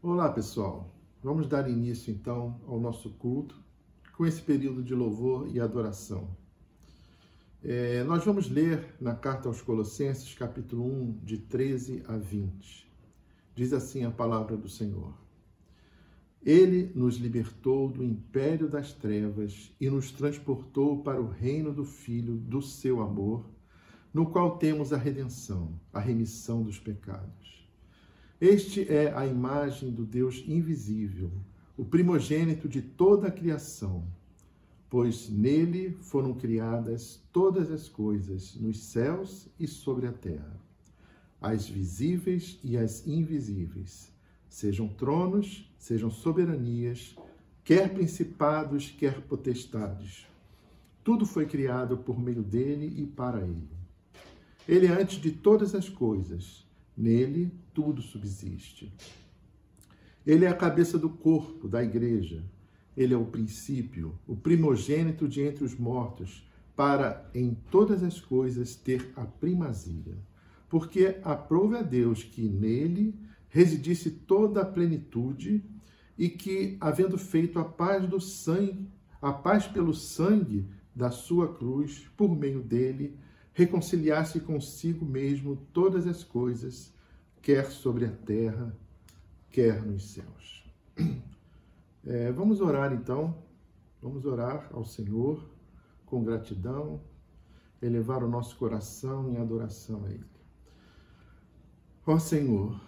Olá, pessoal. Vamos dar início, então, ao nosso culto com esse período de louvor e adoração. Nós vamos ler na Carta aos Colossenses, capítulo 1, de 13 a 20. Diz assim a palavra do Senhor. Ele nos libertou do império das trevas e nos transportou para o reino do Filho do seu amor, no qual temos a redenção, a remissão dos pecados. Este é a imagem do Deus invisível, o primogênito de toda a criação, pois nele foram criadas todas as coisas, nos céus e sobre a terra, as visíveis e as invisíveis, sejam tronos, sejam soberanias, quer principados, quer potestades. Tudo foi criado por meio dele e para ele. Ele é antes de todas as coisas. Nele, tudo subsiste. Ele é a cabeça do corpo, da igreja. Ele é o princípio, o primogênito de entre os mortos, para, em todas as coisas, ter a primazia. Porque aprove a Deus que nele residisse toda a plenitude e que, havendo feito a paz pelo sangue da sua cruz, por meio dele, reconciliasse consigo mesmo todas as coisas, quer sobre a terra, quer nos céus. Vamos orar então, vamos orar ao Senhor com gratidão, elevar o nosso coração em adoração a Ele. Ó Senhor,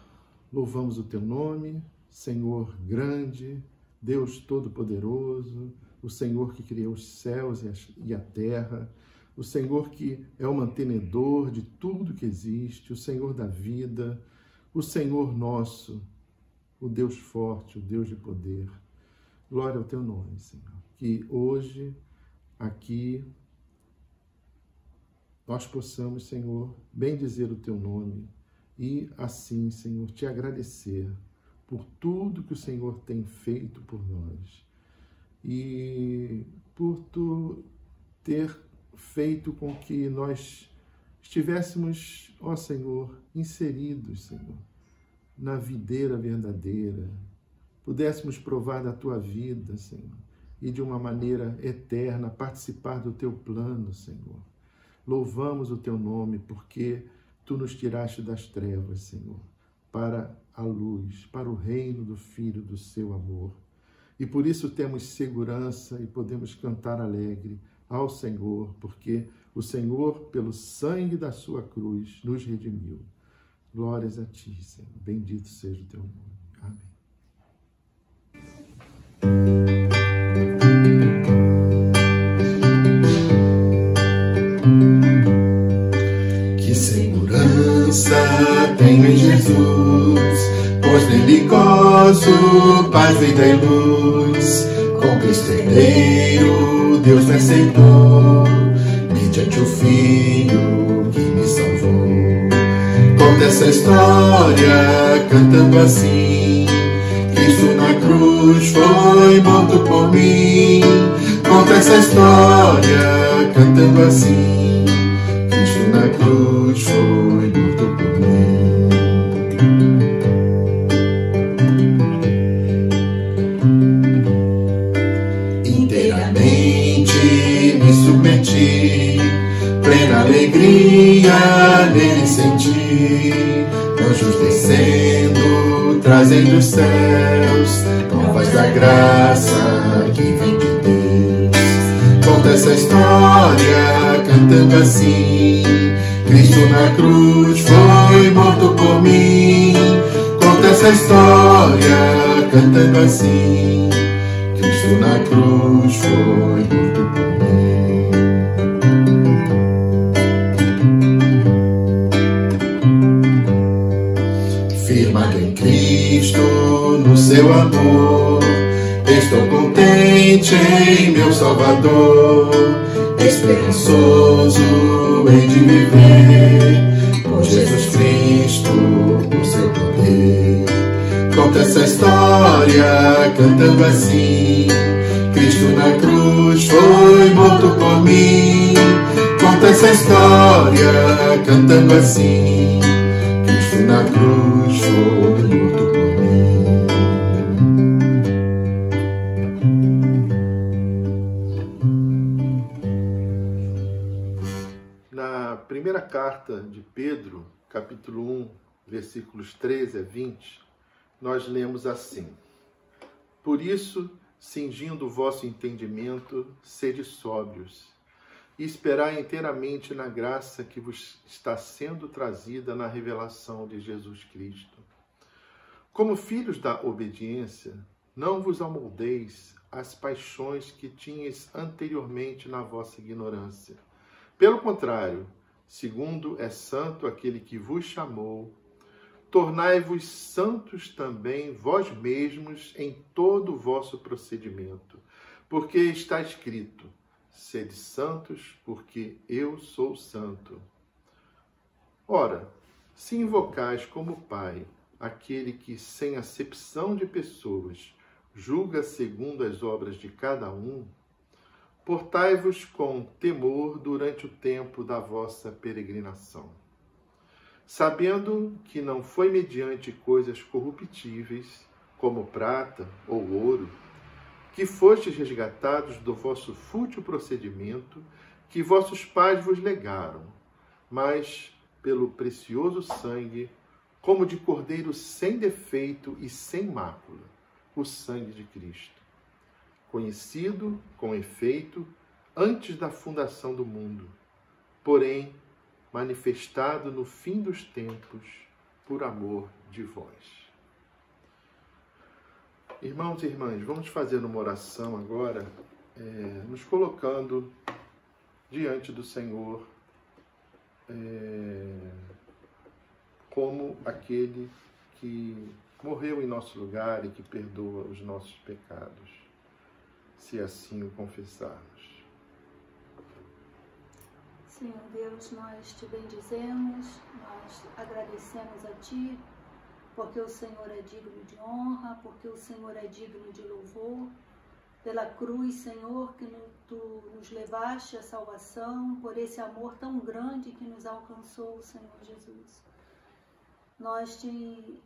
louvamos o Teu nome, Senhor grande, Deus todo-poderoso, o Senhor que criou os céus e a terra, o Senhor que é o mantenedor de tudo que existe, o Senhor da vida, o Senhor nosso, o Deus forte, o Deus de poder. Glória ao Teu nome, Senhor. Que hoje, aqui, nós possamos, Senhor, bendizer o Teu nome e, assim, Senhor, Te agradecer por tudo que o Senhor tem feito por nós e por Tu ter feito com que nós estivéssemos, ó Senhor, inseridos, Senhor, na videira verdadeira, pudéssemos provar da Tua vida, Senhor, e de uma maneira eterna participar do Teu plano, Senhor. Louvamos o Teu nome porque Tu nos tiraste das trevas, Senhor, para a luz, para o reino do Filho do Seu amor. E por isso temos segurança e podemos cantar alegre ao Senhor, porque o Senhor, pelo sangue da sua cruz, nos redimiu. Glórias a Ti, Senhor. Bendito seja o Teu nome. Amém. Que segurança tenho em Jesus, pois nele gozo, paz, vida e luz. Com Cristo herdeiro, Deus me aceitou, mediante o Filho que me salvou. Conta essa história cantando assim: Cristo na cruz foi morto por mim. Conta essa história cantando assim: Cristo na cruz foi morto por mim. Me submeti, plena alegria nele senti, anjos descendo, trazendo os céus, novas da graça que vem de Deus. Conta essa história cantando assim: Cristo na cruz foi morto por mim. Conta essa história cantando assim: Cristo na cruz foi morto por mim. Firmado em Cristo, no seu amor, estou contente em meu Salvador, esperançoso em de viver por Jesus Cristo, por seu poder. Conta essa história cantando assim: Cristo na cruz foi morto por mim. Conta essa história cantando assim: Cristo na cruz foi morto por mim. carta de Pedro, capítulo 1, versículos 13 a 20, nós lemos assim: Por isso, cingindo o vosso entendimento, sede sóbrios, e esperai inteiramente na graça que vos está sendo trazida na revelação de Jesus Cristo. Como filhos da obediência, não vos amoldeis às paixões que tinhais anteriormente na vossa ignorância. Pelo contrário, segundo é santo aquele que vos chamou, tornai-vos santos também vós mesmos em todo o vosso procedimento, porque está escrito: sede santos, porque eu sou santo. Ora, se invocais como Pai aquele que, sem acepção de pessoas, julga segundo as obras de cada um, portai-vos com temor durante o tempo da vossa peregrinação, sabendo que não foi mediante coisas corruptíveis, como prata ou ouro, que fostes resgatados do vosso fútil procedimento que vossos pais vos legaram, mas pelo precioso sangue, como de cordeiro sem defeito e sem mácula, o sangue de Cristo, conhecido, com efeito, antes da fundação do mundo, porém manifestado no fim dos tempos por amor de vós. Irmãos e irmãs, vamos fazer uma oração agora, nos colocando diante do Senhor como aquele que morreu em nosso lugar e que perdoa os nossos pecados, se assim o confessarmos. Senhor Deus, nós te bendizemos, nós agradecemos a Ti, porque o Senhor é digno de honra, porque o Senhor é digno de louvor, pela cruz, Senhor, que Tu nos levaste à salvação, por esse amor tão grande que nos alcançou, Senhor Jesus. Nós te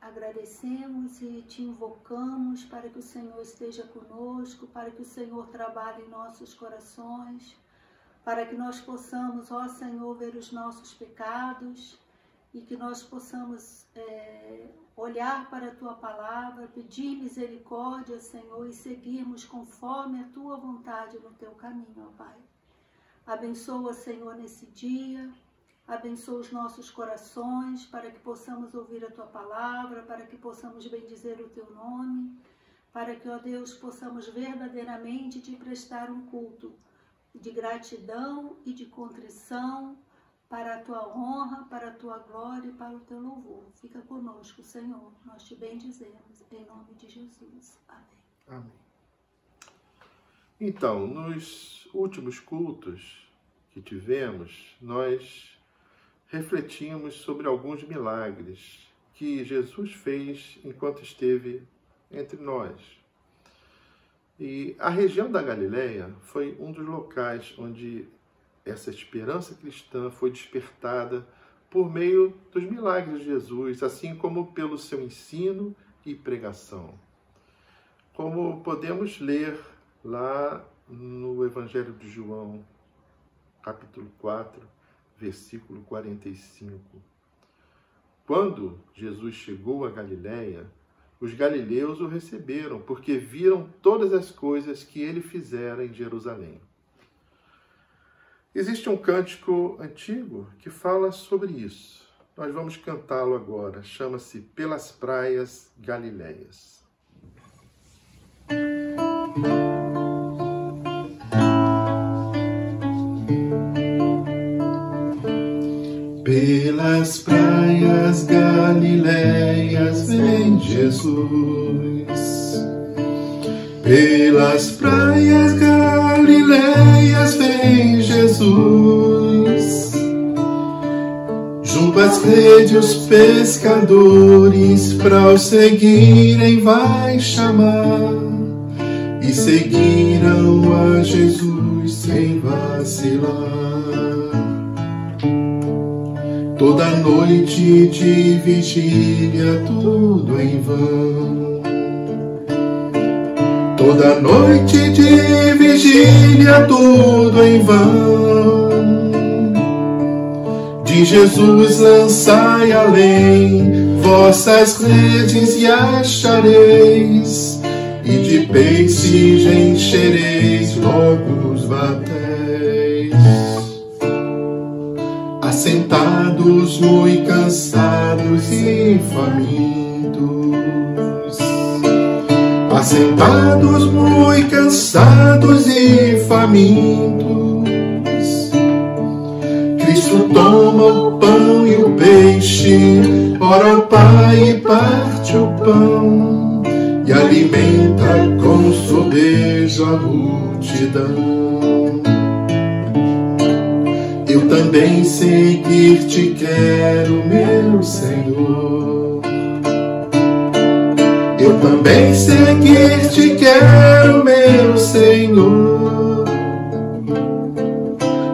agradecemos e te invocamos para que o Senhor esteja conosco, para que o Senhor trabalhe em nossos corações, para que nós possamos, ó Senhor, ver os nossos pecados e que nós possamos olhar para a Tua palavra, pedir misericórdia, Senhor, e seguirmos conforme a Tua vontade no Teu caminho, ó Pai. Abençoa, Senhor, nesse dia, abençoa os nossos corações para que possamos ouvir a Tua palavra, para que possamos bendizer o Teu nome, para que, ó Deus, possamos verdadeiramente Te prestar um culto de gratidão e de contrição para a Tua honra, para a Tua glória e para o Teu louvor. Fica conosco, Senhor, nós Te bendizemos, em nome de Jesus. Amém. Amém. Então, nos últimos cultos que tivemos, nós refletimos sobre alguns milagres que Jesus fez enquanto esteve entre nós. E a região da Galileia foi um dos locais onde essa esperança cristã foi despertada por meio dos milagres de Jesus, assim como pelo seu ensino e pregação. Como podemos ler lá no Evangelho de João, capítulo 4, versículo 45. Quando Jesus chegou a Galileia, os galileus o receberam, porque viram todas as coisas que ele fizera em Jerusalém. Existe um cântico antigo que fala sobre isso. Nós vamos cantá-lo agora. Chama-se Pelas Praias Galileias. Pelas praias galileias vem Jesus. Pelas praias galileias vem Jesus. Junto às redes os pescadores pra o seguirem vai chamar. E seguiram a Jesus sem vacilar. Toda noite de vigília, tudo em vão. Toda noite de vigília, tudo em vão. De Jesus lançai além vossas redes e achareis, e de peixes enchereis, logo os bateis. Assentados, muito cansados e famintos, assentados, muito cansados e famintos, Cristo toma o pão e o peixe, ora ao Pai e parte o pão, e alimenta com sobejo a multidão. Eu também seguir-te quero, meu Senhor. Eu também seguir-te quero, meu Senhor.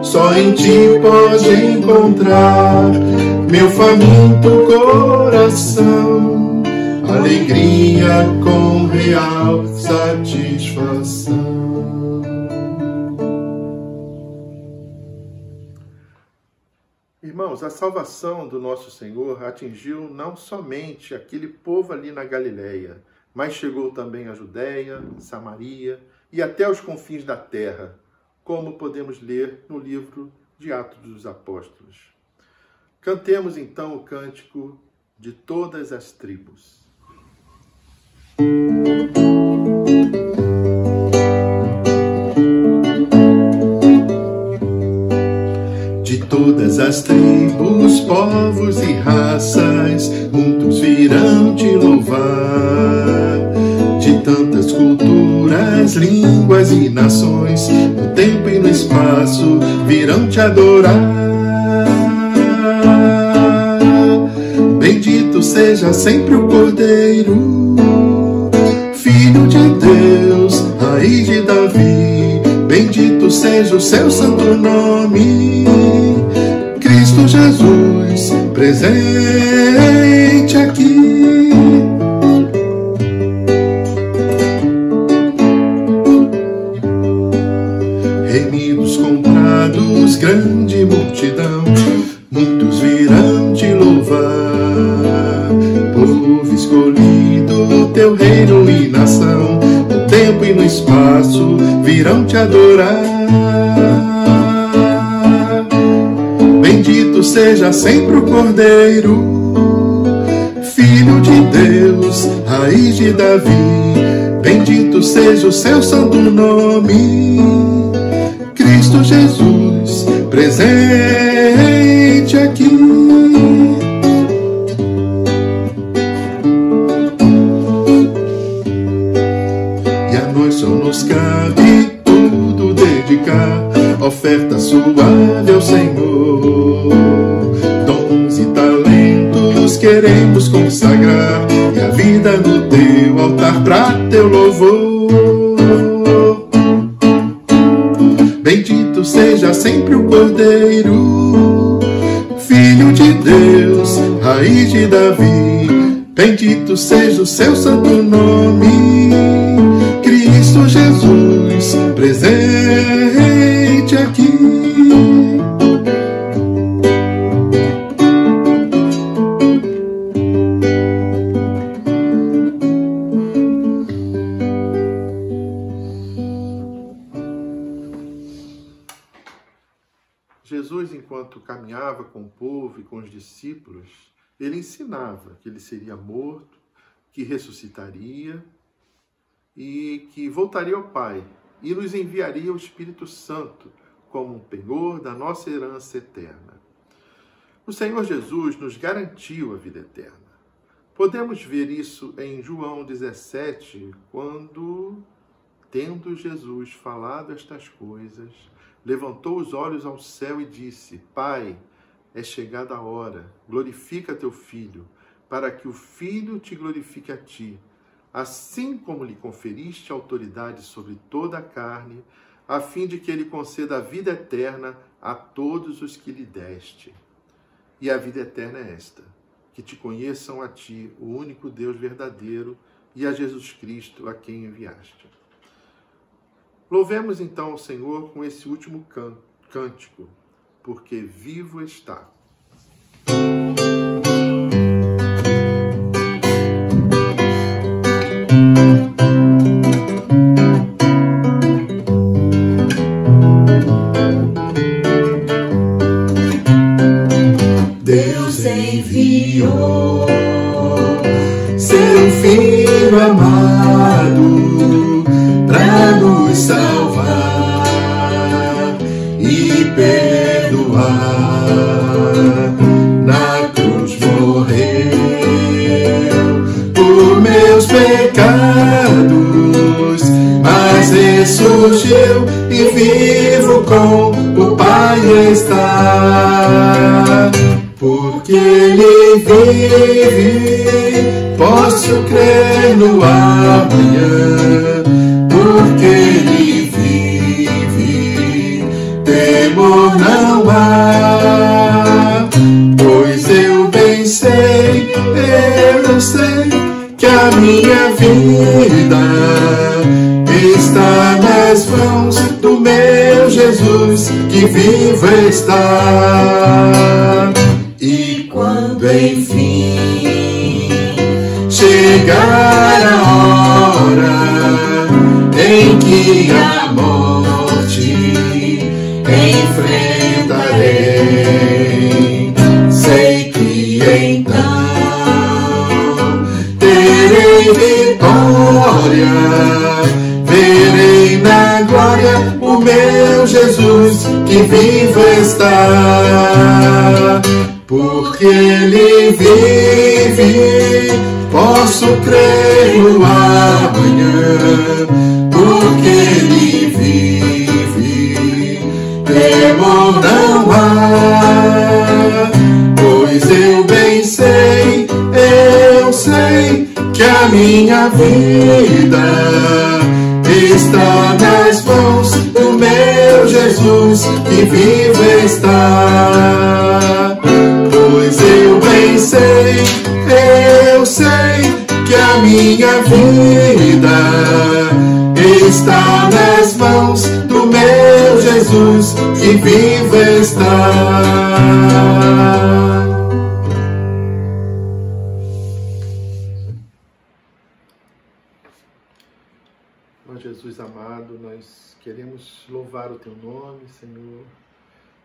Só em ti pode encontrar meu faminto coração, alegria com real satisfação. Irmãos, a salvação do nosso Senhor atingiu não somente aquele povo ali na Galileia, mas chegou também a Judéia, Samaria e até os confins da terra, como podemos ler no livro de Atos dos Apóstolos. Cantemos então o cântico de todas as tribos. De todas as tribos, povos e raças, muitos virão te louvar. De tantas culturas, línguas e nações, no tempo e no espaço, virão te adorar. Bendito seja sempre o Cordeiro, Filho de Deus, Raiz de Davi. Bendito seja o seu santo nome, Cristo Jesus, presente aqui. Remidos, comprados, grande multidão, muitos virão te louvar. Povo escolhido, teu reino e nação, no tempo e no espaço, virão te adorar. Bendito seja sempre o Cordeiro, Filho de Deus, Raiz de Davi. Bendito seja o seu santo nome, Cristo Jesus, presente aqui. E a nós só nos cabe tudo dedicar, oferta suave ao Senhor. Dons e talentos queremos consagrar, e a vida no teu altar pra teu louvor. Bendito seja sempre o Cordeiro, Filho de Deus, Raiz de Davi. Bendito seja o seu santo nome, Cristo Jesus, presente aqui. Jesus, enquanto caminhava com o povo e com os discípulos, ele ensinava que ele seria morto, que ressuscitaria e que voltaria ao Pai e nos enviaria o Espírito Santo como um penhor da nossa herança eterna. O Senhor Jesus nos garantiu a vida eterna. Podemos ver isso em João 17, quando, tendo Jesus falado estas coisas, levantou os olhos ao céu e disse: Pai, é chegada a hora, glorifica teu Filho, para que o Filho te glorifique a ti, assim como lhe conferiste autoridade sobre toda a carne, a fim de que ele conceda a vida eterna a todos os que lhe deste. E a vida eterna é esta, que te conheçam a ti, o único Deus verdadeiro, e a Jesus Cristo, a quem enviaste. Louvemos então o Senhor com esse último cântico, porque vivo está. Filho amado pra nos salvar e perdoar. Na cruz morreu por meus pecados, mas ressurgiu e vivo com o Pai está. Porque Ele vive, posso crer no amanhã. Porque Ele vive, temor não há. Pois eu bem sei, eu sei que a minha vida está nas mãos do meu Jesus, que vivo está. E quando enfim chegar a hora em que a morte enfrentarei, sei que então terei vitória, verei na glória o meu Jesus, que vivo está. Porque Ele vive, posso crer no amanhã. Porque Ele vive, temor não há. Pois eu bem sei, eu sei que a minha vida está nas mãos do meu Jesus, que vivo está. Pois eu bem sei, eu sei que a minha vida está nas mãos do meu Jesus, que vivo está. Ó Jesus amado, nós queremos louvar o Teu nome, Senhor,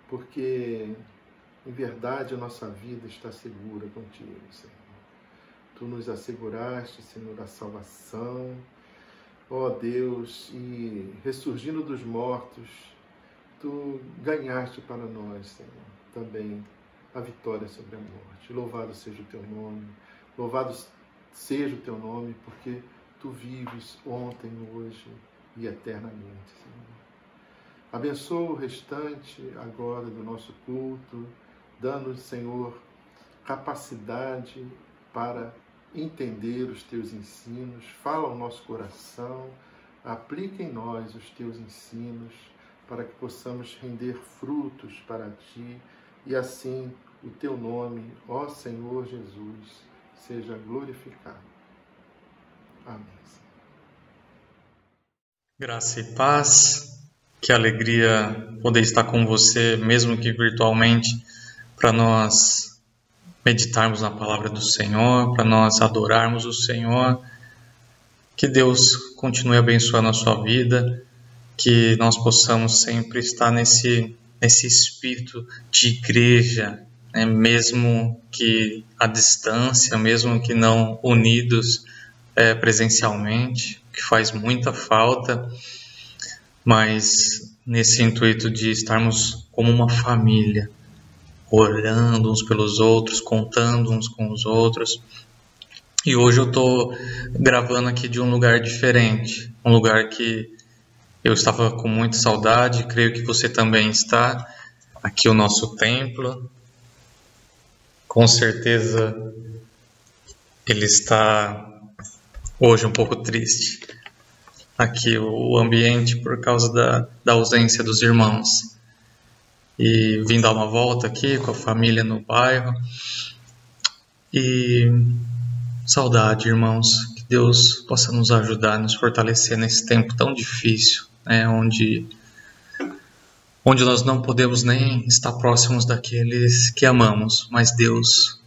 porque em verdade a nossa vida está segura contigo, Senhor. Tu nos asseguraste, Senhor, a salvação, ó Deus, e ressurgindo dos mortos, Tu ganhaste para nós, Senhor, também a vitória sobre a morte. Louvado seja o Teu nome, louvado seja o Teu nome, porque Tu vives ontem, hoje e eternamente, Senhor. Abençoa o restante agora do nosso culto, dando, Senhor, capacidade para entender os Teus ensinos. Fala ao nosso coração, aplica em nós os Teus ensinos, para que possamos render frutos para Ti, e assim o Teu nome, ó Senhor Jesus, seja glorificado. Amém. Graça e paz, que alegria poder estar com você, mesmo que virtualmente, para nós meditarmos na palavra do Senhor, para nós adorarmos o Senhor. Que Deus continue abençoando a sua vida, que nós possamos sempre estar nesse espírito de igreja, né? Mesmo que à distância, mesmo que não unidos presencialmente, que faz muita falta, mas nesse intuito de estarmos como uma família, orando uns pelos outros, contando uns com os outros. E hoje eu estou gravando aqui de um lugar diferente, um lugar que eu estava com muita saudade, creio que você também está. Aqui o nosso templo, com certeza ele está hoje um pouco triste. Aqui o ambiente por causa da ausência dos irmãos. E vim dar uma volta aqui com a família no bairro. E saudade, irmãos, que Deus possa nos ajudar, nos fortalecer nesse tempo tão difícil, né, onde nós não podemos nem estar próximos daqueles que amamos, mas Deus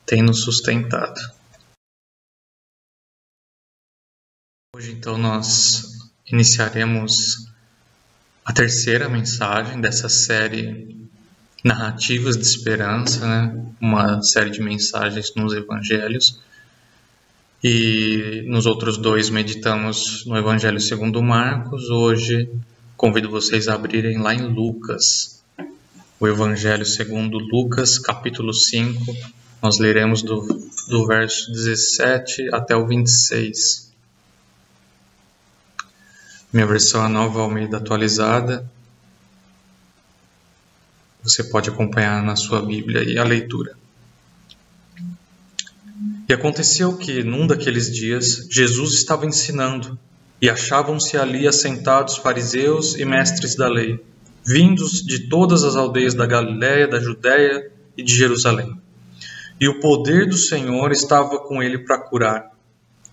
tem nos sustentado. Hoje, então, nós iniciaremos a terceira mensagem dessa série Narrativas de Esperança, né? Uma série de mensagens nos Evangelhos. E nos outros dois meditamos no Evangelho segundo Marcos. Hoje convido vocês a abrirem lá em Lucas, o Evangelho segundo Lucas, capítulo 5. Nós leremos do verso 17 até o 26. Minha versão é a Nova Almeida atualizada. Você pode acompanhar na sua Bíblia e a leitura. E aconteceu que, num daqueles dias, Jesus estava ensinando, e achavam-se ali assentados fariseus e mestres da lei, vindos de todas as aldeias da Galiléia, da Judéia e de Jerusalém. E o poder do Senhor estava com ele para curar.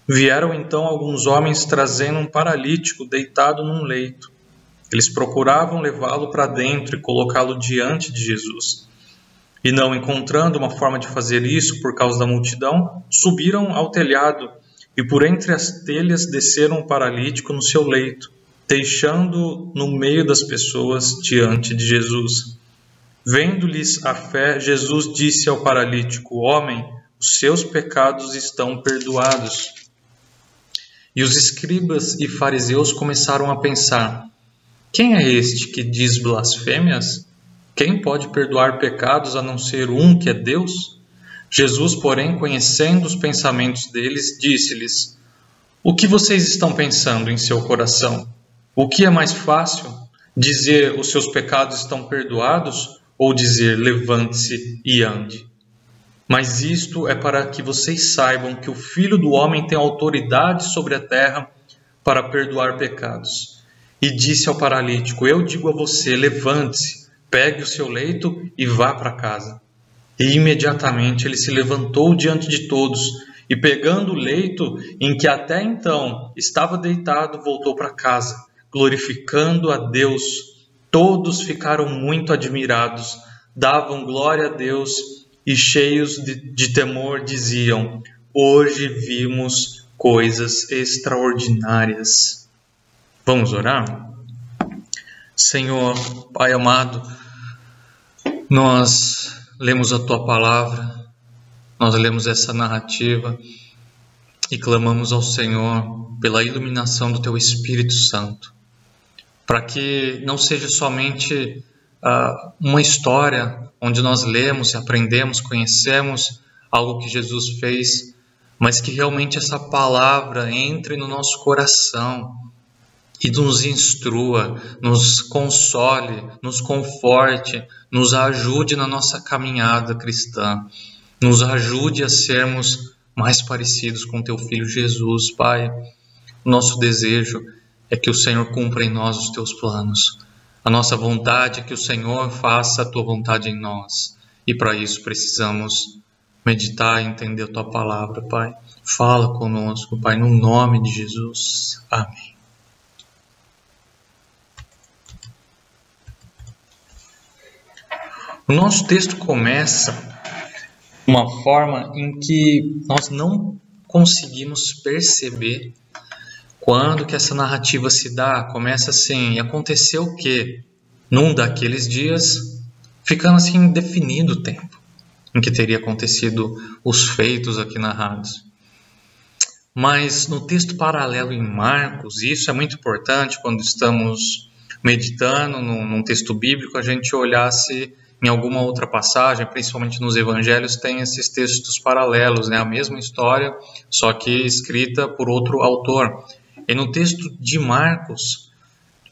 Vieram então alguns homens trazendo um paralítico deitado num leito. Eles procuravam levá-lo para dentro e colocá-lo diante de Jesus. E não encontrando uma forma de fazer isso por causa da multidão, subiram ao telhado e por entre as telhas desceram o paralítico no seu leito, deixando-o no meio das pessoas diante de Jesus. Vendo-lhes a fé, Jesus disse ao paralítico: Homem, os seus pecados estão perdoados. E os escribas e fariseus começaram a pensar: quem é este que diz blasfêmias? Quem pode perdoar pecados a não ser um que é Deus? Jesus, porém, conhecendo os pensamentos deles, disse-lhes: O que vocês estão pensando em seu coração? O que é mais fácil? Dizer os seus pecados estão perdoados ou dizer levante-se e ande? Mas isto é para que vocês saibam que o Filho do Homem tem autoridade sobre a terra para perdoar pecados. E disse ao paralítico: Eu digo a você, levante-se, pegue o seu leito e vá para casa. E imediatamente ele se levantou diante de todos e, pegando o leito em que até então estava deitado, voltou para casa, glorificando a Deus. Todos ficaram muito admirados, davam glória a Deus e, cheios de temor, diziam: Hoje vimos coisas extraordinárias. Vamos orar? Senhor, Pai amado, nós lemos a Tua Palavra, nós lemos essa narrativa e clamamos ao Senhor pela iluminação do Teu Espírito Santo, para que não seja somente uma história onde nós lemos, aprendemos, conhecemos algo que Jesus fez, mas que realmente essa palavra entre no nosso coração e nos instrua, nos console, nos conforte, nos ajude na nossa caminhada cristã, nos ajude a sermos mais parecidos com Teu Filho Jesus, Pai. O nosso desejo é que o Senhor cumpra em nós os Teus planos. A nossa vontade é que o Senhor faça a Tua vontade em nós. E para isso precisamos meditar e entender a Tua palavra, Pai. Fala conosco, Pai, no nome de Jesus. Amém. O nosso texto começa de uma forma em que nós não conseguimos perceber quando que essa narrativa se dá. Começa assim: e aconteceu o quê? Num daqueles dias, ficando assim indefinido o tempo em que teria acontecido os feitos aqui narrados. Mas no texto paralelo em Marcos, e isso é muito importante quando estamos meditando num texto bíblico, a gente olhar se em alguma outra passagem, principalmente nos evangelhos, tem esses textos paralelos, né? A mesma história, só que escrita por outro autor. E no texto de Marcos,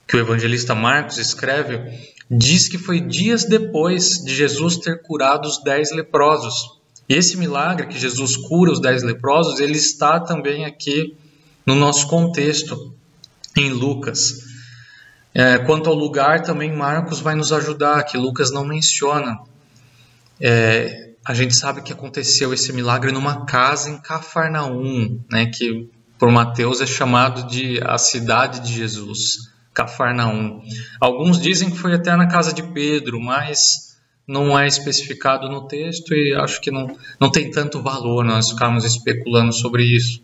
que o evangelista Marcos escreve, diz que foi dias depois de Jesus ter curado os 10 leprosos. E esse milagre que Jesus cura os 10 leprosos, ele está também aqui no nosso contexto, em Lucas. Quanto ao lugar, também Marcos vai nos ajudar, que Lucas não menciona. A gente sabe que aconteceu esse milagre numa casa em Cafarnaum, né, que por Mateus é chamado de a cidade de Jesus, Cafarnaum. Alguns dizem que foi até na casa de Pedro, mas não é especificado no texto e acho que não tem tanto valor nós ficarmos especulando sobre isso.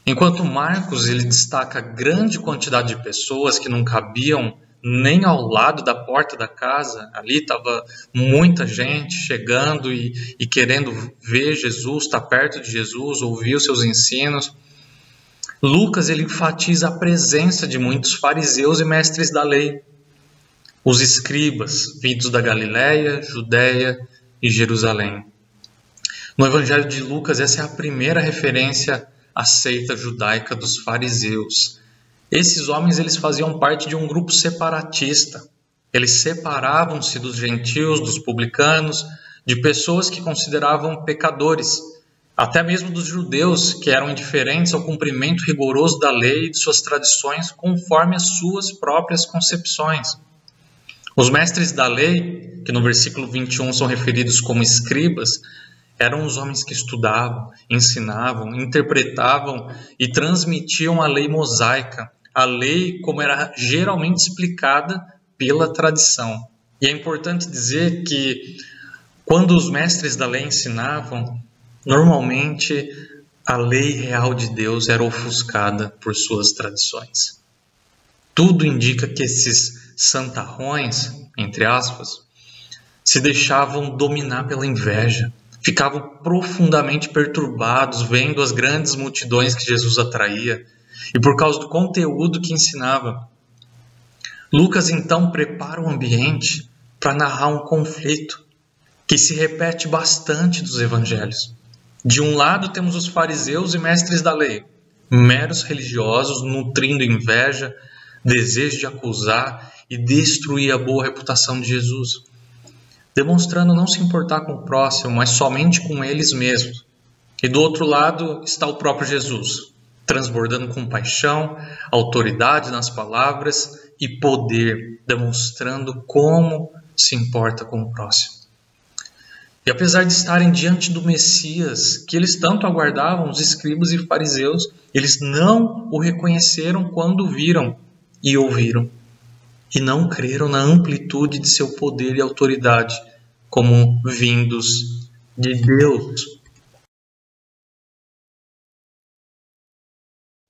Enquanto Marcos ele destaca a grande quantidade de pessoas que não cabiam nem ao lado da porta da casa. Ali estava muita gente chegando e querendo ver Jesus, estar perto de Jesus, ouvir os seus ensinos. Lucas, ele enfatiza a presença de muitos fariseus e mestres da lei, os escribas, vindos da Galiléia, Judéia e Jerusalém. No Evangelho de Lucas, essa é a primeira referência à seita judaica dos fariseus. Esses homens, eles faziam parte de um grupo separatista. Eles separavam-se dos gentios, dos publicanos, de pessoas que consideravam pecadores, até mesmo dos judeus, que eram indiferentes ao cumprimento rigoroso da lei e de suas tradições, conforme as suas próprias concepções. Os mestres da lei, que no versículo 21 são referidos como escribas, eram os homens que estudavam, ensinavam, interpretavam e transmitiam a lei mosaica, a lei como era geralmente explicada pela tradição. E é importante dizer que quando os mestres da lei ensinavam, normalmente a lei real de Deus era ofuscada por suas tradições. Tudo indica que esses santarrões, entre aspas, se deixavam dominar pela inveja, ficavam profundamente perturbados vendo as grandes multidões que Jesus atraía e por causa do conteúdo que ensinava. Lucas então prepara o ambiente para narrar um conflito que se repete bastante dos evangelhos. De um lado temos os fariseus e mestres da lei, meros religiosos nutrindo inveja, desejo de acusar e destruir a boa reputação de Jesus, demonstrando não se importar com o próximo, mas somente com eles mesmos. E do outro lado está o próprio Jesus, transbordando compaixão, autoridade nas palavras e poder, demonstrando como se importa com o próximo. E apesar de estarem diante do Messias, que eles tanto aguardavam, os escribas e fariseus, eles não o reconheceram quando o viram e ouviram, e não creram na amplitude de seu poder e autoridade, como vindos de Deus.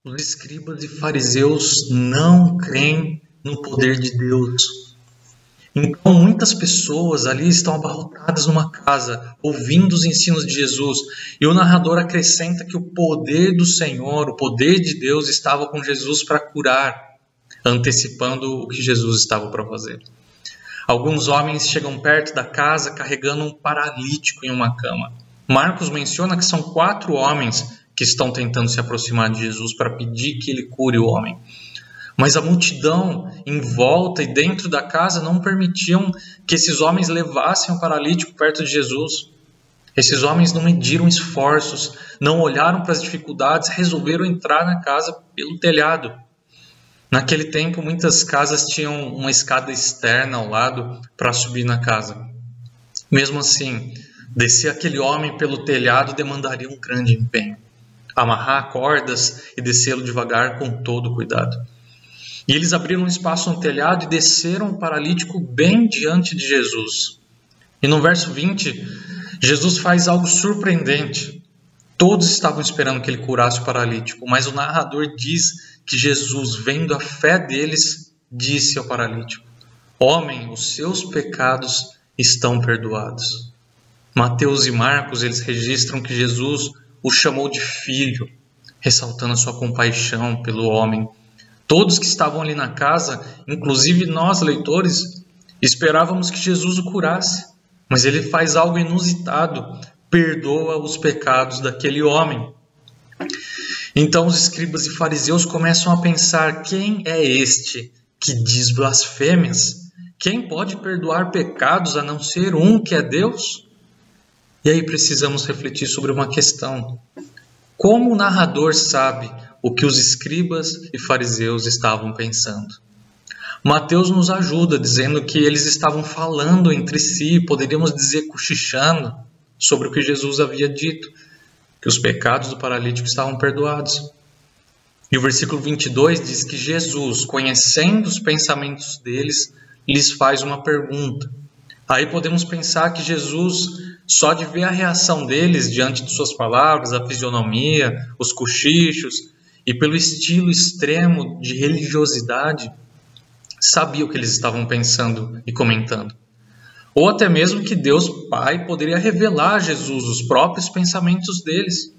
Os escribas e fariseus não creem no poder de Deus. Então muitas pessoas ali estão abarrotadas numa casa, ouvindo os ensinos de Jesus, e o narrador acrescenta que o poder do Senhor, o poder de Deus estava com Jesus para curar, antecipando o que Jesus estava para fazer. Alguns homens chegam perto da casa carregando um paralítico em uma cama. Marcos menciona que são 4 homens que estão tentando se aproximar de Jesus para pedir que ele cure o homem. Mas a multidão em volta e dentro da casa não permitiam que esses homens levassem o paralítico perto de Jesus. Esses homens não mediram esforços, não olharam para as dificuldades, resolveram entrar na casa pelo telhado. Naquele tempo, muitas casas tinham uma escada externa ao lado para subir na casa. Mesmo assim, descer aquele homem pelo telhado demandaria um grande empenho. Amarrar cordas e descê-lo devagar com todo cuidado. E eles abriram um espaço no telhado e desceram o paralítico bem diante de Jesus. E no verso 20, Jesus faz algo surpreendente. Todos estavam esperando que ele curasse o paralítico, mas o narrador diz que Jesus, vendo a fé deles, disse ao paralítico: homem, os seus pecados estão perdoados. Mateus e Marcos, eles registram que Jesus o chamou de filho, ressaltando a sua compaixão pelo homem. Todos que estavam ali na casa, inclusive nós, leitores, esperávamos que Jesus o curasse, mas ele faz algo inusitado, perdoa os pecados daquele homem. Então os escribas e fariseus começam a pensar: quem é este que diz blasfêmias? Quem pode perdoar pecados a não ser um que é Deus? E aí precisamos refletir sobre uma questão. Como o narrador sabe o que os escribas e fariseus estavam pensando? Mateus nos ajuda dizendo que eles estavam falando entre si, poderíamos dizer cochichando, sobre o que Jesus havia dito, que os pecados do paralítico estavam perdoados. E o versículo 22 diz que Jesus, conhecendo os pensamentos deles, lhes faz uma pergunta. Aí podemos pensar que Jesus, só de ver a reação deles diante de suas palavras, a fisionomia, os cochichos, e pelo estilo extremo de religiosidade, sabia o que eles estavam pensando e comentando. Ou até mesmo que Deus Pai poderia revelar a Jesus os próprios pensamentos deles.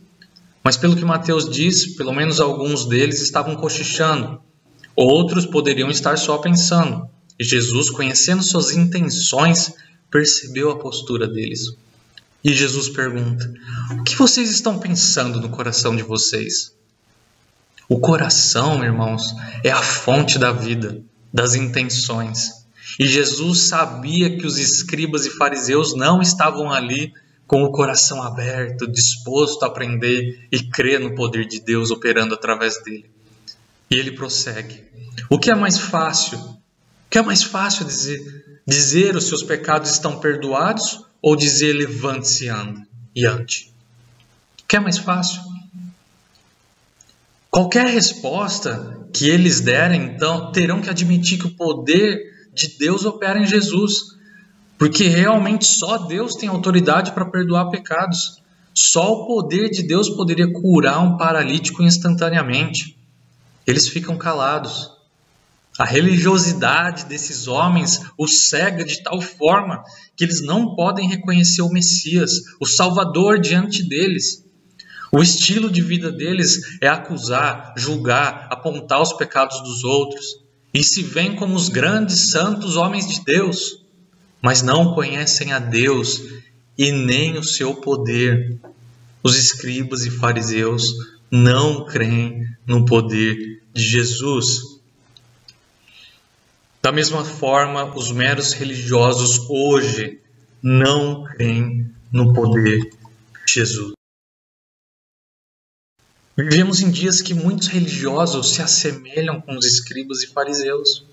Mas pelo que Mateus diz, pelo menos alguns deles estavam cochichando. Outros poderiam estar só pensando. E Jesus, conhecendo suas intenções, percebeu a postura deles. E Jesus pergunta: o que vocês estão pensando no coração de vocês? O coração, irmãos, é a fonte da vida, das intenções. E Jesus sabia que os escribas e fariseus não estavam ali com o coração aberto, disposto a aprender e crer no poder de Deus operando através dele. E ele prossegue: o que é mais fácil? O que é mais fácil dizer os seus pecados estão perdoados ou dizer levante-se e ande? O que é mais fácil? Qualquer resposta que eles derem, então, terão que admitir que o poder de Deus opera em Jesus, porque realmente só Deus tem autoridade para perdoar pecados. Só o poder de Deus poderia curar um paralítico instantaneamente. Eles ficam calados. A religiosidade desses homens os cega de tal forma que eles não podem reconhecer o Messias, o Salvador, diante deles. O estilo de vida deles é acusar, julgar, apontar os pecados dos outros. E se veem como os grandes santos homens de Deus, mas não conhecem a Deus e nem o seu poder. Os escribas e fariseus não creem no poder de Jesus. Da mesma forma, os meros religiosos hoje não creem no poder de Jesus. Vivemos em dias que muitos religiosos se assemelham com os escribas e fariseus.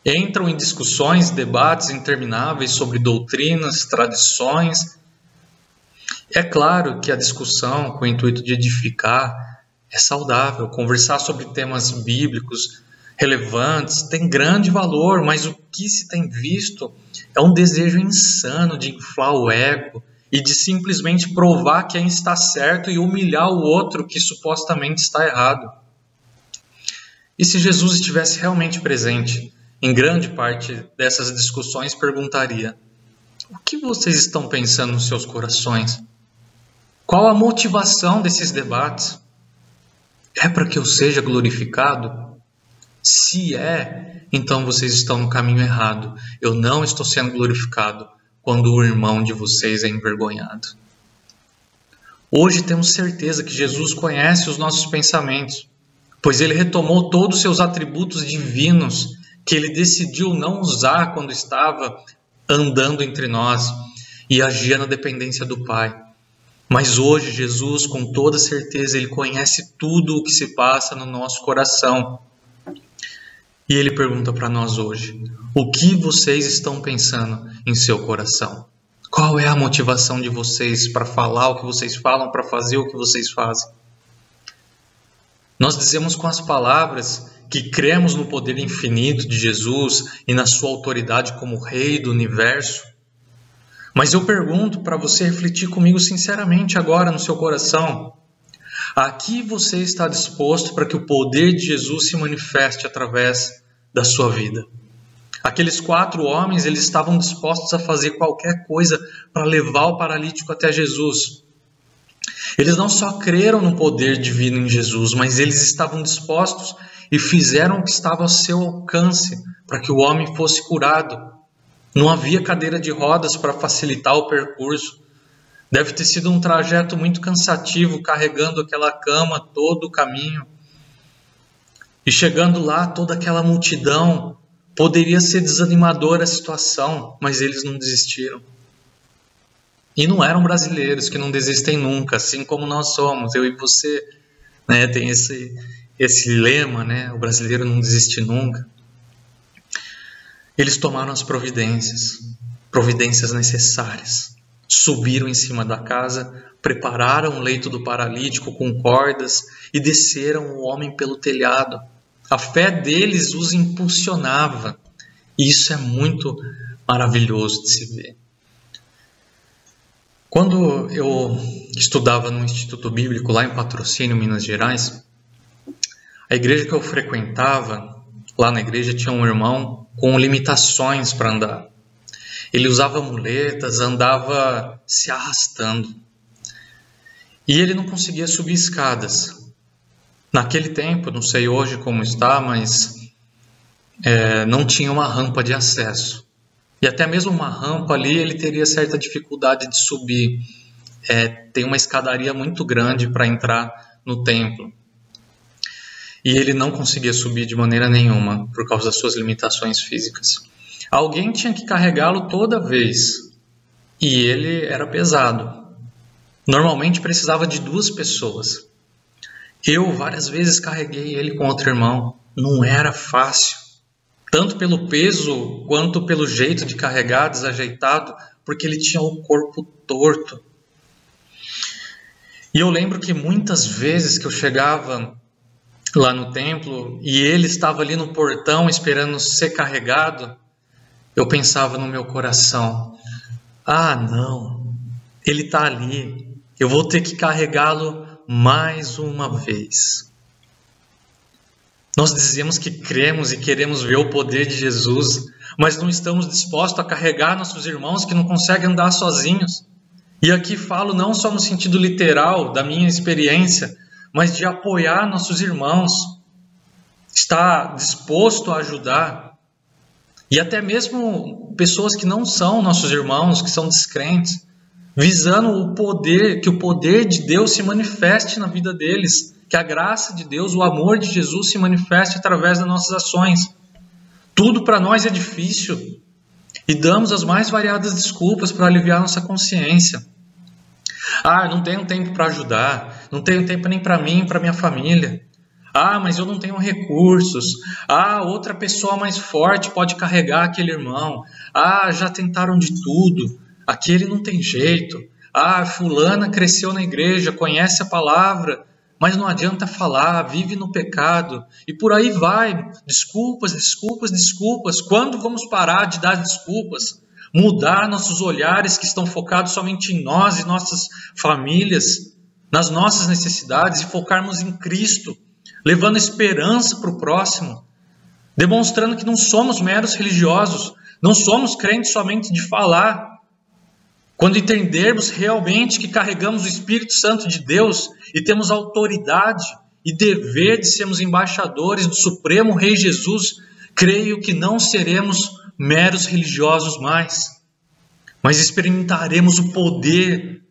Entram em discussões, debates intermináveis sobre doutrinas, tradições. É claro que a discussão com o intuito de edificar é saudável. Conversar sobre temas bíblicos relevantes tem grande valor, mas o que se tem visto é um desejo insano de inflar o ego e de simplesmente provar quem está certo e humilhar o outro que supostamente está errado. E se Jesus estivesse realmente presente, em grande parte dessas discussões perguntaria: o que vocês estão pensando nos seus corações? Qual a motivação desses debates? É para que eu seja glorificado? Se é, então vocês estão no caminho errado. Eu não estou sendo glorificado quando o irmão de vocês é envergonhado. Hoje temos certeza que Jesus conhece os nossos pensamentos, pois ele retomou todos os seus atributos divinos que ele decidiu não usar quando estava andando entre nós e agia na dependência do Pai. Mas hoje Jesus, com toda certeza, ele conhece tudo o que se passa no nosso coração. E ele pergunta para nós hoje: o que vocês estão pensando em seu coração? Qual é a motivação de vocês para falar o que vocês falam, para fazer o que vocês fazem? Nós dizemos com as palavras que cremos no poder infinito de Jesus e na sua autoridade como Rei do Universo. Mas eu pergunto para você refletir comigo sinceramente agora no seu coração: a que você está disposto para que o poder de Jesus se manifeste através da sua vida? Aqueles 4 homens, eles estavam dispostos a fazer qualquer coisa para levar o paralítico até Jesus. Eles não só creram no poder divino em Jesus, mas eles estavam dispostos e fizeram o que estava ao seu alcance para que o homem fosse curado. Não havia cadeira de rodas para facilitar o percurso. Deve ter sido um trajeto muito cansativo, carregando aquela cama todo o caminho. E chegando lá, toda aquela multidão, poderia ser desanimadora a situação, mas eles não desistiram. E não eram brasileiros que não desistem nunca, assim como nós somos, eu e você, né? Tem esse lema, né? O brasileiro não desiste nunca. Eles tomaram as providências necessárias. Subiram em cima da casa, prepararam o leito do paralítico com cordas e desceram o homem pelo telhado. A fé deles os impulsionava. E isso é muito maravilhoso de se ver. Quando eu estudava no Instituto Bíblico lá em Patrocínio, Minas Gerais, a igreja que eu frequentava, lá na igreja tinha um irmão com limitações para andar. Ele usava muletas, andava se arrastando. E ele não conseguia subir escadas. Naquele tempo, não sei hoje como está, mas não tinha uma rampa de acesso. E até mesmo uma rampa ali, ele teria certa dificuldade de subir. Tem uma escadaria muito grande para entrar no templo. E ele não conseguia subir de maneira nenhuma, por causa das suas limitações físicas. Alguém tinha que carregá-lo toda vez. E ele era pesado. Normalmente precisava de 2 pessoas. Eu várias vezes carreguei ele com outro irmão. Não era fácil. Tanto pelo peso, quanto pelo jeito de carregar, desajeitado, porque ele tinha o corpo torto. E eu lembro que muitas vezes que eu chegava lá no templo e ele estava ali no portão esperando ser carregado, eu pensava no meu coração: ah, não, ele está ali, eu vou ter que carregá-lo mais uma vez. Nós dizemos que cremos e queremos ver o poder de Jesus, mas não estamos dispostos a carregar nossos irmãos que não conseguem andar sozinhos. E aqui falo não só no sentido literal da minha experiência, mas de apoiar nossos irmãos, estar disposto a ajudar. E até mesmo pessoas que não são nossos irmãos, que são descrentes, visando o poder, que o poder de Deus se manifeste na vida deles, que a graça de Deus, o amor de Jesus se manifeste através das nossas ações. Tudo para nós é difícil e damos as mais variadas desculpas para aliviar nossa consciência. Ah, não tenho tempo para ajudar, não tenho tempo nem para mim, para minha família. Ah, mas eu não tenho recursos. Ah, outra pessoa mais forte pode carregar aquele irmão. Ah, já tentaram de tudo. Aquele não tem jeito. Ah, fulana cresceu na igreja, conhece a palavra, mas não adianta falar, vive no pecado. E por aí vai. Desculpas, desculpas, desculpas. Quando vamos parar de dar desculpas? Mudar nossos olhares que estão focados somente em nós e nossas famílias, nas nossas necessidades, e focarmos em Cristo, levando esperança para o próximo, demonstrando que não somos meros religiosos, não somos crentes somente de falar. Quando entendermos realmente que carregamos o Espírito Santo de Deus e temos autoridade e dever de sermos embaixadores do Supremo Rei Jesus, creio que não seremos meros religiosos mais, mas experimentaremos o poder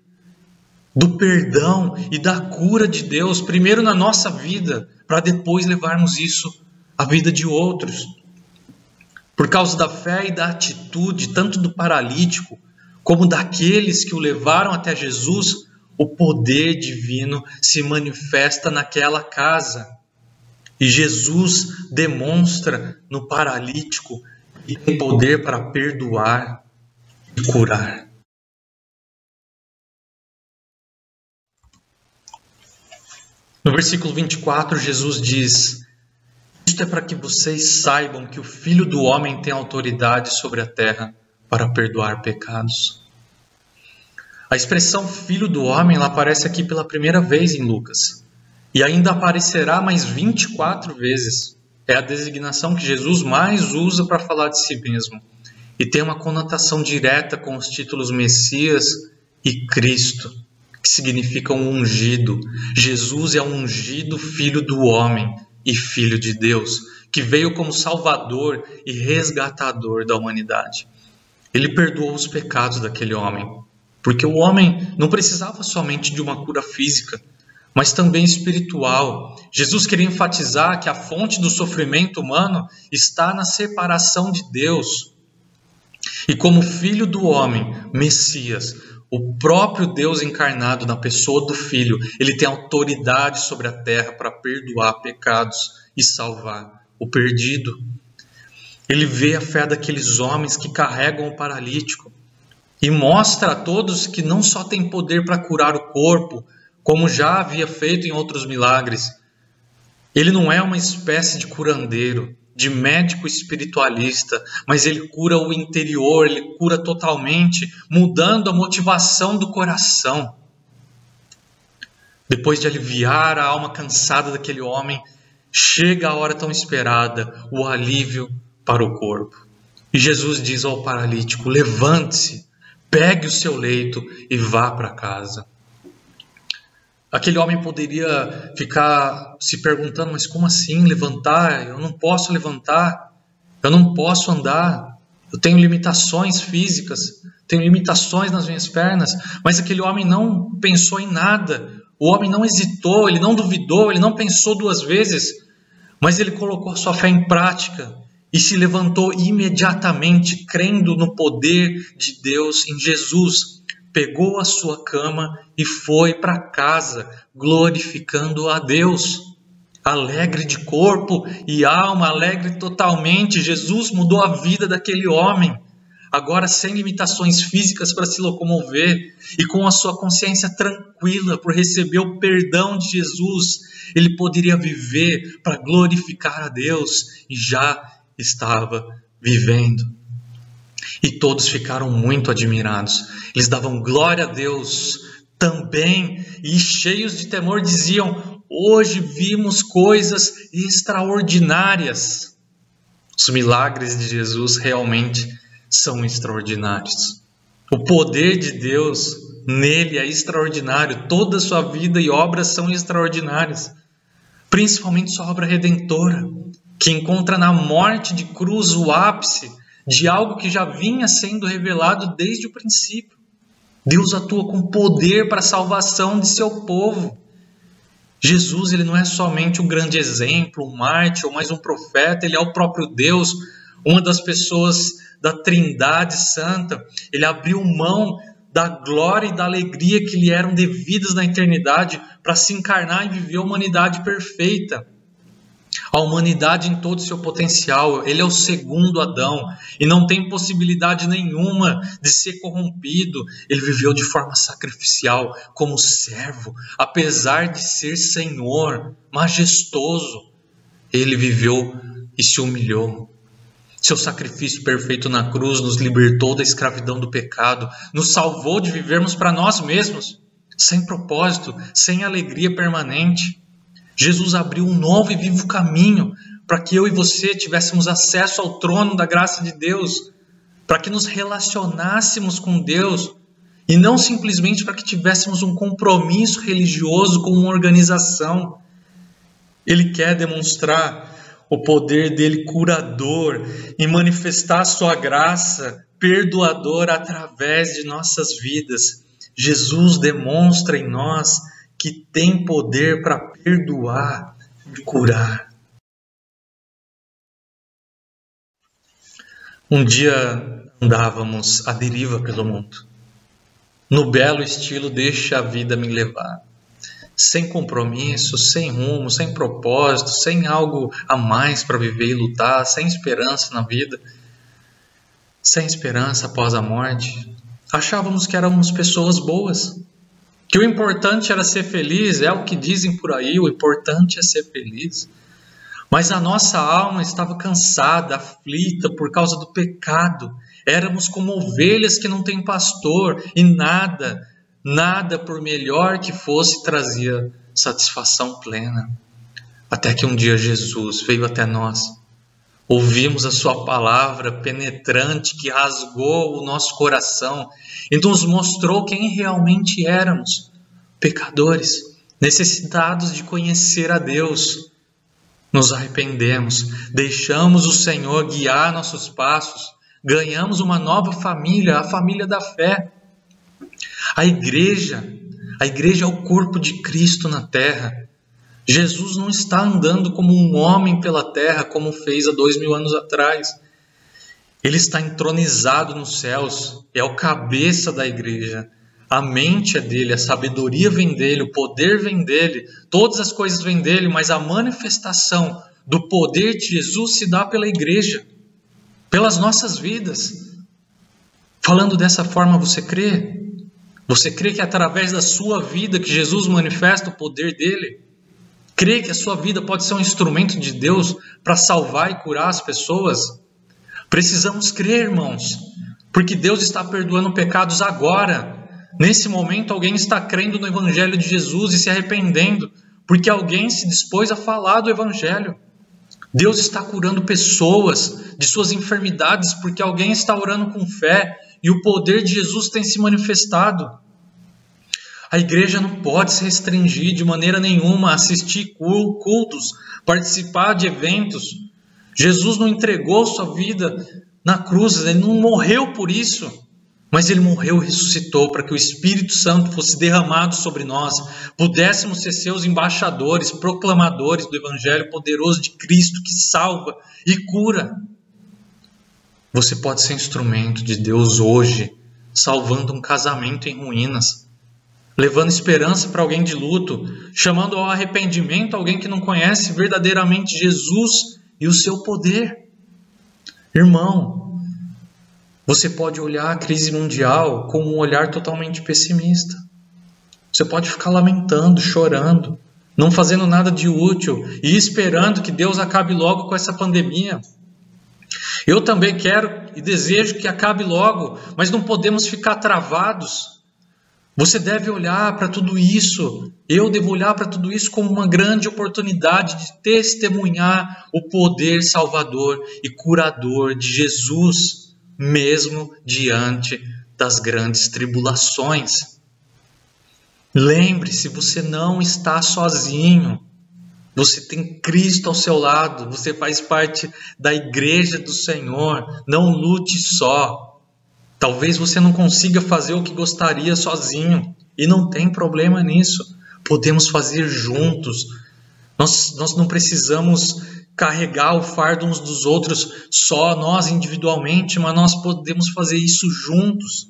do perdão e da cura de Deus, primeiro na nossa vida, para depois levarmos isso à vida de outros. Por causa da fé e da atitude, tanto do paralítico, como daqueles que o levaram até Jesus, o poder divino se manifesta naquela casa. E Jesus demonstra no paralítico que tem poder para perdoar e curar. No versículo 24, Jesus diz: isto é para que vocês saibam que o Filho do Homem tem autoridade sobre a terra para perdoar pecados. A expressão Filho do Homem ela aparece aqui pela primeira vez em Lucas. E ainda aparecerá mais 24 vezes. É a designação que Jesus mais usa para falar de si mesmo. E tem uma conotação direta com os títulos Messias e Cristo, que significam ungido. Jesus é o ungido Filho do Homem e Filho de Deus, que veio como Salvador e resgatador da humanidade. Ele perdoou os pecados daquele homem, porque o homem não precisava somente de uma cura física, mas também espiritual. Jesus queria enfatizar que a fonte do sofrimento humano está na separação de Deus. E como Filho do Homem, Messias, o próprio Deus encarnado na pessoa do Filho, ele tem autoridade sobre a terra para perdoar pecados e salvar o perdido. Ele vê a fé daqueles homens que carregam o paralítico e mostra a todos que não só tem poder para curar o corpo, como já havia feito em outros milagres. Ele não é uma espécie de curandeiro, de médico espiritualista, mas ele cura o interior, ele cura totalmente, mudando a motivação do coração. Depois de aliviar a alma cansada daquele homem, chega a hora tão esperada, o alívio para o corpo. E Jesus diz ao paralítico: levante-se, pegue o seu leito e vá para casa. Aquele homem poderia ficar se perguntando: mas como assim levantar? Eu não posso levantar, eu não posso andar, eu tenho limitações físicas, tenho limitações nas minhas pernas. Mas aquele homem não pensou em nada, o homem não hesitou, ele não duvidou, ele não pensou duas vezes, mas ele colocou a sua fé em prática e se levantou imediatamente, crendo no poder de Deus em Jesus. Pegou a sua cama e foi para casa, glorificando a Deus. Alegre de corpo e alma, alegre totalmente. Jesus mudou a vida daquele homem, agora sem limitações físicas para se locomover e com a sua consciência tranquila por receber o perdão de Jesus. Ele poderia viver para glorificar a Deus e já estava vivendo. E todos ficaram muito admirados. Eles davam glória a Deus também e, cheios de temor, diziam: hoje vimos coisas extraordinárias. Os milagres de Jesus realmente são extraordinários. O poder de Deus nele é extraordinário. Toda a sua vida e obras são extraordinárias. Principalmente sua obra redentora, que encontra na morte de cruz o ápice de algo que já vinha sendo revelado desde o princípio. Deus atua com poder para a salvação de seu povo. Jesus, ele não é somente um grande exemplo, um mártir ou mais um profeta, ele é o próprio Deus, uma das pessoas da Trindade Santa. Ele abriu mão da glória e da alegria que lhe eram devidas na eternidade para se encarnar e viver a humanidade perfeita. A humanidade em todo o seu potencial. Ele é o segundo Adão e não tem possibilidade nenhuma de ser corrompido. Ele viveu de forma sacrificial, como servo, apesar de ser Senhor, majestoso. Ele viveu e se humilhou. Seu sacrifício perfeito na cruz nos libertou da escravidão do pecado, nos salvou de vivermos para nós mesmos, sem propósito, sem alegria permanente. Jesus abriu um novo e vivo caminho para que eu e você tivéssemos acesso ao trono da graça de Deus, para que nos relacionássemos com Deus e não simplesmente para que tivéssemos um compromisso religioso com uma organização. Ele quer demonstrar o poder dele curador e manifestar a sua graça perdoadora através de nossas vidas. Jesus demonstra em nós que tem poder para perdoar e curar. Um dia andávamos à deriva pelo mundo, no belo estilo deixa a vida me levar, sem compromisso, sem rumo, sem propósito, sem algo a mais para viver e lutar, sem esperança na vida, sem esperança após a morte. Achávamos que éramos pessoas boas, que o importante era ser feliz, é o que dizem por aí, o importante é ser feliz. Mas a nossa alma estava cansada, aflita por causa do pecado. Éramos como ovelhas que não têm pastor e nada por melhor que fosse trazia satisfação plena. Até que um dia Jesus veio até nós. Ouvimos a sua palavra penetrante que rasgou o nosso coração e nos mostrou quem realmente éramos, pecadores, necessitados de conhecer a Deus. Nos arrependemos, deixamos o Senhor guiar nossos passos, ganhamos uma nova família, a família da fé. A igreja é o corpo de Cristo na terra. Jesus não está andando como um homem pela terra, como fez há 2000 anos atrás. Ele está entronizado nos céus, é o cabeça da igreja. A mente é dele, a sabedoria vem dele, o poder vem dele, todas as coisas vêm dele, mas a manifestação do poder de Jesus se dá pela igreja, pelas nossas vidas. Falando dessa forma, você crê? Você crê que é através da sua vida que Jesus manifesta o poder dele? Crê que a sua vida pode ser um instrumento de Deus para salvar e curar as pessoas? Precisamos crer, irmãos, porque Deus está perdoando pecados agora. Nesse momento, alguém está crendo no Evangelho de Jesus e se arrependendo, porque alguém se dispôs a falar do Evangelho. Deus está curando pessoas de suas enfermidades porque alguém está orando com fé e o poder de Jesus tem se manifestado. A igreja não pode se restringir de maneira nenhuma a assistir cultos, participar de eventos. Jesus não entregou sua vida na cruz, ele não morreu por isso, mas ele morreu e ressuscitou para que o Espírito Santo fosse derramado sobre nós, pudéssemos ser seus embaixadores, proclamadores do Evangelho poderoso de Cristo que salva e cura. Você pode ser instrumento de Deus hoje, salvando um casamento em ruínas, levando esperança para alguém de luto, chamando ao arrependimento alguém que não conhece verdadeiramente Jesus e o seu poder. Irmão, você pode olhar a crise mundial com um olhar totalmente pessimista. Você pode ficar lamentando, chorando, não fazendo nada de útil e esperando que Deus acabe logo com essa pandemia. Eu também quero e desejo que acabe logo, mas não podemos ficar travados. Você deve olhar para tudo isso, eu devo olhar para tudo isso como uma grande oportunidade de testemunhar o poder salvador e curador de Jesus, mesmo diante das grandes tribulações. Lembre-se, você não está sozinho. Você tem Cristo ao seu lado, você faz parte da igreja do Senhor. Não lute só. Talvez você não consiga fazer o que gostaria sozinho, e não tem problema nisso. Podemos fazer juntos. Nós não precisamos carregar o fardo uns dos outros só nós individualmente, mas nós podemos fazer isso juntos.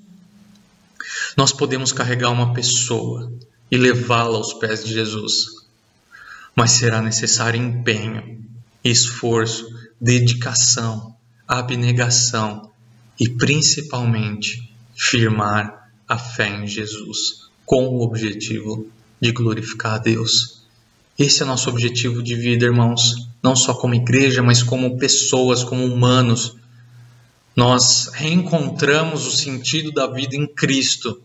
Nós podemos carregar uma pessoa e levá-la aos pés de Jesus, mas será necessário empenho, esforço, dedicação, abnegação e principalmente firmar a fé em Jesus com o objetivo de glorificar a Deus. Esse é o nosso objetivo de vida, irmãos. Não só como igreja, mas como pessoas, como humanos. Nós reencontramos o sentido da vida em Cristo,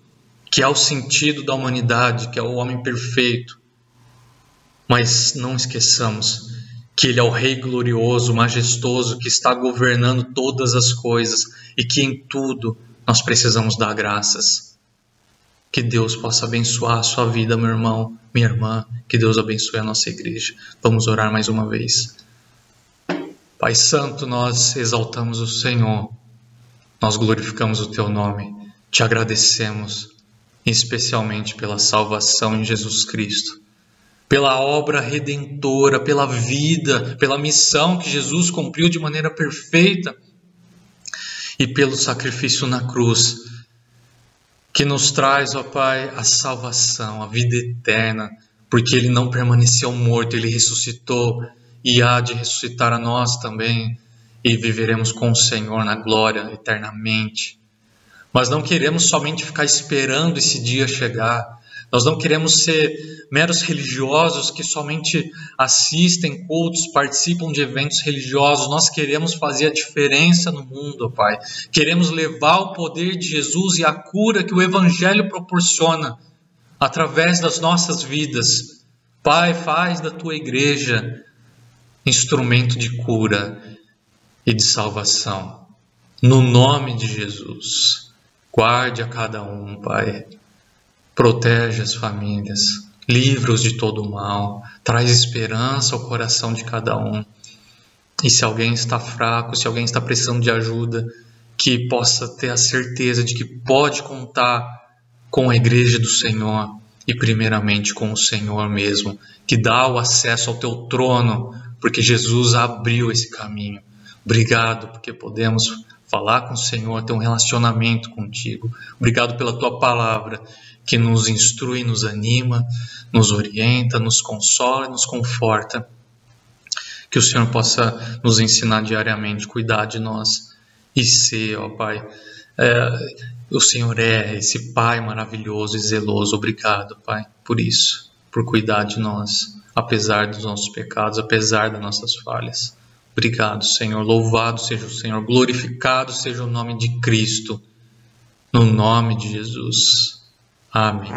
que é o sentido da humanidade, que é o homem perfeito. Mas não esqueçamos que Ele é o Rei glorioso, majestoso, que está governando todas as coisas e que em tudo nós precisamos dar graças. Que Deus possa abençoar a sua vida, meu irmão, minha irmã. Que Deus abençoe a nossa igreja. Vamos orar mais uma vez. Pai Santo, nós exaltamos o Senhor. Nós glorificamos o Teu nome. Te agradecemos, especialmente pela salvação em Jesus Cristo, pela obra redentora, pela vida, pela missão que Jesus cumpriu de maneira perfeita e pelo sacrifício na cruz, que nos traz, ó Pai, a salvação, a vida eterna, porque Ele não permaneceu morto, Ele ressuscitou e há de ressuscitar a nós também, e viveremos com o Senhor na glória eternamente. Mas não queremos somente ficar esperando esse dia chegar. Nós não queremos ser meros religiosos que somente assistem cultos, participam de eventos religiosos. Nós queremos fazer a diferença no mundo, Pai. Queremos levar o poder de Jesus e a cura que o Evangelho proporciona através das nossas vidas. Pai, faz da Tua igreja instrumento de cura e de salvação. No nome de Jesus, guarde a cada um, Pai. Protege as famílias, livra-os de todo o mal, traz esperança ao coração de cada um. E se alguém está fraco, se alguém está precisando de ajuda, que possa ter a certeza de que pode contar com a igreja do Senhor e primeiramente com o Senhor mesmo, que dá o acesso ao Teu trono, porque Jesus abriu esse caminho. Obrigado, porque podemos falar com o Senhor, ter um relacionamento contigo. Obrigado pela Tua palavra, que nos instrui, nos anima, nos orienta, nos consola e nos conforta. Que o Senhor possa nos ensinar diariamente, cuidar de nós e ser, ó Pai, o Senhor é esse Pai maravilhoso e zeloso. Obrigado, Pai, por isso, por cuidar de nós, apesar dos nossos pecados, apesar das nossas falhas. Obrigado, Senhor. Louvado seja o Senhor, glorificado seja o nome de Cristo, no nome de Jesus. Amém.